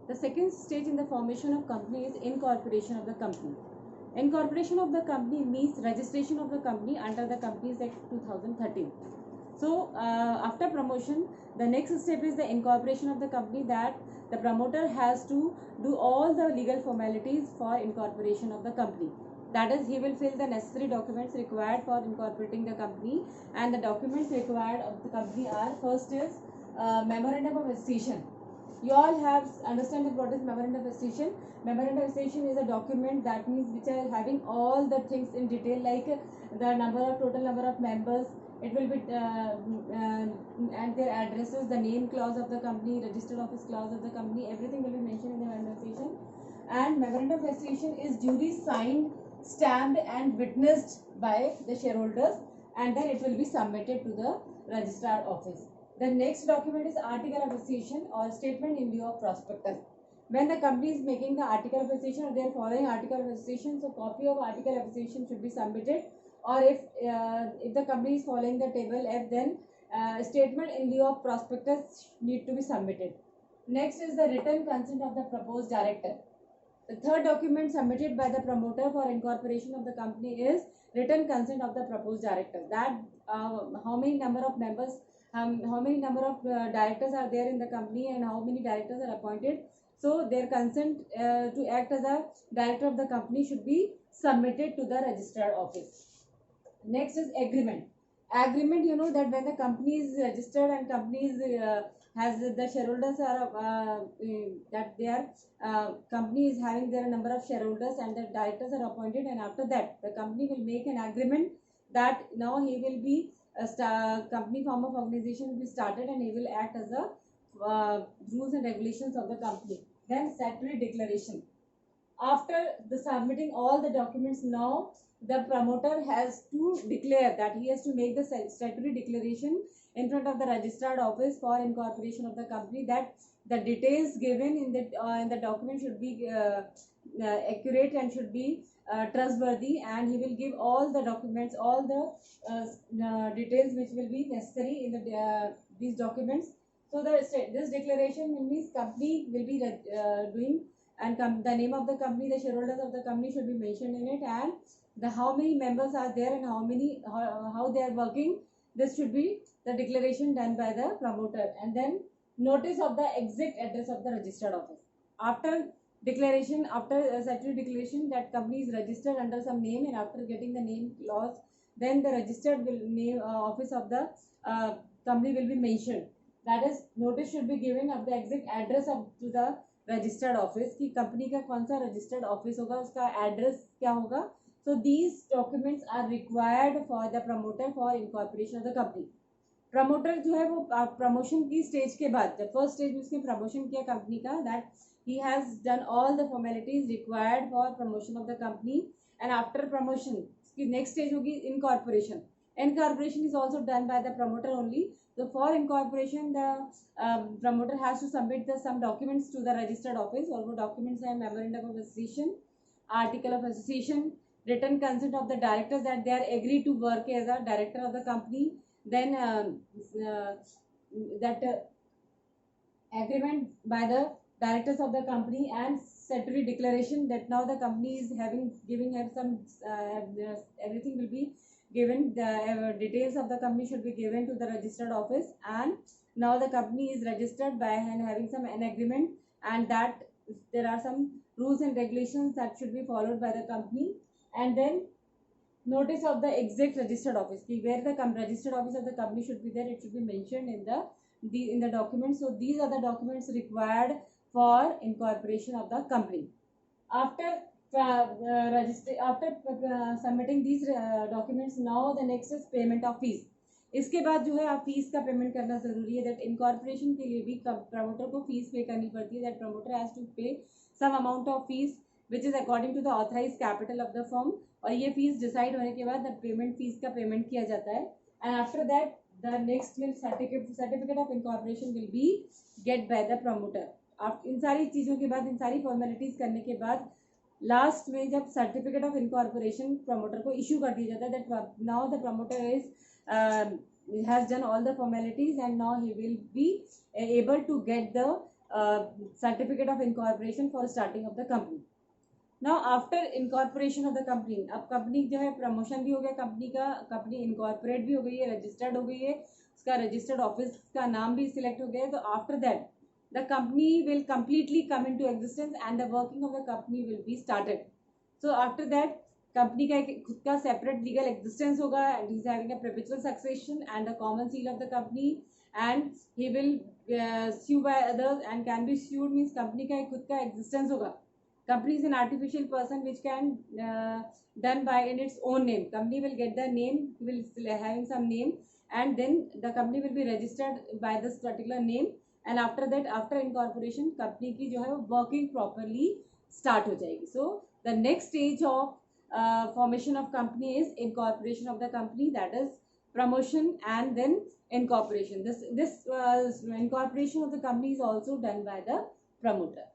The second stage in the formation of company is incorporation of the company. Incorporation of the company means registration of the company under the Companies Act 2013. So after promotion, the next step is the incorporation of the company, that the promoter has to do all the legal formalities for incorporation of the company. That is, he will fill the necessary documents required for incorporating the company, and the documents required of the company are: first is memorandum of association. You all have understand what is memorandum of association. Memorandum of association is a document that means which are having all the things in detail, like the total number of members. It will be and their addresses, the name clause of the company, registered office clause of the company, everything will be mentioned in the memorandum of association. And memorandum of association is duly signed, stamped and witnessed by the shareholders, and then it will be submitted to the registrar office. The next document is article of association or statement in lieu of prospectus. When the company is making the article of association or they are following article of association, so copy of article of association should be submitted. Or if the company is following the table F, then statement in lieu of prospectus need to be submitted. Next is the written consent of the proposed director. The third document submitted by the promoter for incorporation of the company is written consent of the proposed director. That how many number of members, how many number of directors are there in the company, and how many directors are appointed. So their consent to act as a director of the company should be submitted to the registrar office. Next is agreement. Agreement, you know that when the company is registered and company is has the shareholders are that their company is having their number of shareholders and the directors are appointed, and after that the company will make an agreement that now he will be a company form of organization will be started, and he will act as a rules and regulations of the company. Then statutory declaration. After the submitting all the documents, now the promoter has to declare that he has to make the statutory declaration in front of the registered office for incorporation of the company, that the details given in the document should be accurate and should be trustworthy, and he will give all the documents, all the details which will be necessary in these documents. So this declaration means company will be doing, and the name of the company, the shareholders of the company should be mentioned in it, and the how many members are there and how they are working. This should be the declaration done by the promoter. And then notice of the exact address of the registered office. After declaration, after statutory declaration that company is registered under some name, and after getting the name clause, then the registered name office of the company will be mentioned. That is, notice should be given of the exact address of to the registered office की company का कौन सा registered office होगा, उसका address क्या होगा. So these documents are required for the promoter for incorporation of the company. Promoter जो है वो प्रमोशन की स्टेज के बाद, जब फर्स्ट स्टेज में उसने प्रमोशन किया कंपनी का, that he has done all the formalities required for promotion of the company. And after promotion उसकी नेक्स्ट स्टेज होगी incorporation. Incorporation is also done by the promoter only. So for incorporation, the promoter has to submit some documents to the registered office. All the documents are memorandum of association, article of association, written consent of the directors that they are agreed to work as a director of the company. Then that agreement by the directors of the company, and statutory declaration that now the company is giving some everything will be given, the details of the company should be given to the registered office, and now the company is registered by and having an agreement, and that there are some rules and regulations that should be followed by the company. And then notice of the exact registered office, where the registered office of the company should be there, it should be mentioned in the document. So these are the documents required for incorporation of the company. After submitting these documents, now the next is payment of fees. इसके बाद जो है आप fees का payment करना जरूरी है. That incorporation के लिए भी प्रमोटर को फीस पे करनी पड़ती है. That promoter has to pay some amount of fees which is according to the authorise capital of the firm. और ये फीस डिसाइड होने के बाद पेमेंट फीस का पेमेंट किया जाता है. And after that the next will certificate of incorporation will be get by the promoter. आप इन सारी चीज़ों के बाद, इन सारी फॉर्मेलिटीज करने के बाद, लास्ट में जब सर्टिफिकेट ऑफ इनकॉर्पोरेशन प्रमोटर को इशू कर दिया जाता है, that now the promoter is has done all the formalities, and now he will be able to get the certificate of incorporation for starting of the company. Now after incorporation of the company, अब company जो है promotion भी हो गया company का, company incorporate भी हो गई है, रजिस्टर्ड हो गई है, उसका रजिस्टर्ड ऑफिस का नाम भी सिलेक्ट हो गया है. तो after that the company will completely come into existence and the working of the company will be started. So after that company का एक खुद का separate legal existence होगा, and he is having a perpetual succession and a common seal of the company, and he will sue by others and can be sued, means company का एक खुद का existence होगा. Company is an artificial person which can done by in its own name. Company will get the name, will having some name, and then the company will be registered by this particular name. And after that, after incorporation, company की जो है वो working properly start हो जाएगी. So the next stage of formation of company is incorporation of the company, that is promotion and then incorporation. This incorporation of the company is also done by the promoter.